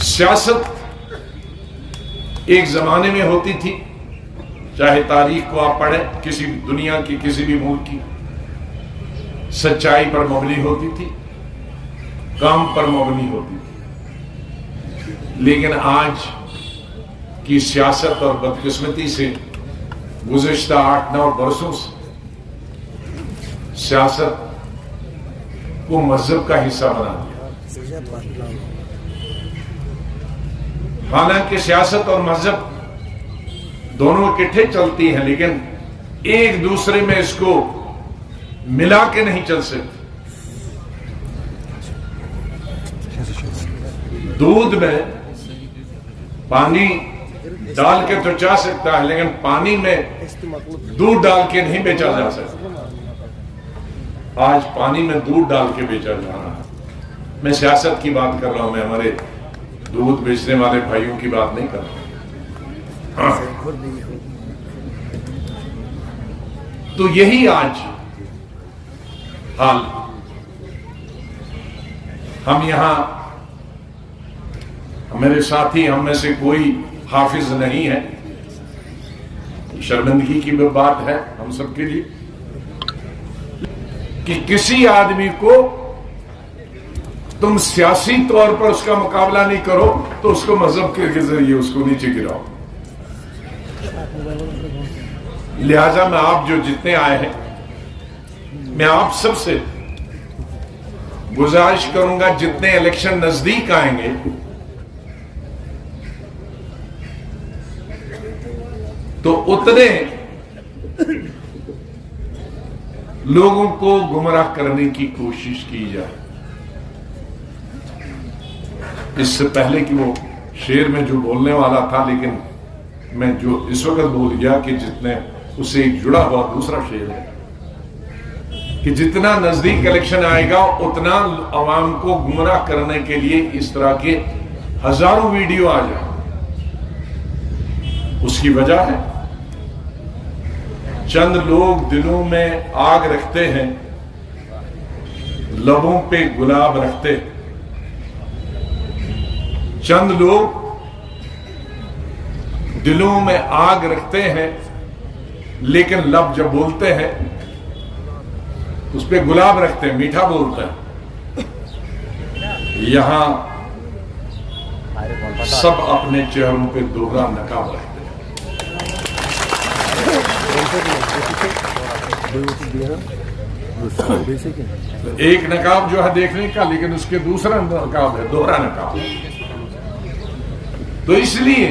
सियासत एक जमाने में होती थी, चाहे तारीख को आप पढ़ें, किसी दुनिया की किसी भी मुल्क की, सच्चाई पर मबनी होती थी, काम पर मबनी होती थी। लेकिन आज की सियासत और बदकिस्मती से गुज़िश्ता 8-9 बरसों से सियासत को मजहब का हिस्सा बना दिया। हालांकि सियासत और मजहब दोनों इकट्ठे चलती हैं, लेकिन एक दूसरे में इसको मिला के नहीं चल सकते। दूध में पानी डाल के तो जा सकता है, लेकिन पानी में दूध डाल के नहीं बेचा जा सकता। आज पानी में दूध डाल के बेचा जा रहा है। मैं सियासत की बात कर रहा हूं, मैं हमारे दूध बेचने वाले भाइयों की बात नहीं कर रहा। हाँ। तो यही आज हाल। हम यहां, मेरे साथी, हम में से कोई हाफिज नहीं है, शर्मिंदगी की बात है हम सबके लिए कि किसी आदमी को तुम सियासी तौर पर उसका मुकाबला नहीं करो तो उसको मजहब के जरिए उसको नीचे गिराओ। लिहाजा मैं आप जो जितने आए हैं, मैं आप सबसे गुजारिश करूंगा, जितने इलेक्शन नजदीक आएंगे तो उतने लोगों को गुमराह करने की कोशिश की जाए। इससे पहले कि वो शेर में जो बोलने वाला था, लेकिन मैं जो इस वक्त बोल गया कि जितने उससे एक जुड़ा हुआ दूसरा शेर है कि जितना नजदीक इलेक्शन आएगा उतना अवाम को गुमराह करने के लिए इस तरह के हजारों वीडियो आ जाए। उसकी वजह है चंद लोग दिलों में आग रखते हैं, लबों पे गुलाब रखते हैं। चंद लोग दिलों में आग रखते हैं, लेकिन लब जब बोलते हैं उस पे गुलाब रखते हैं, मीठा बोलते हैं। यहां सब अपने चेहरों पे दोहरा नकाब रखते हैं। एक नकाब जो है देखने का, लेकिन उसके दूसरा नकाब है, दोहरा नकाब। तो इसलिए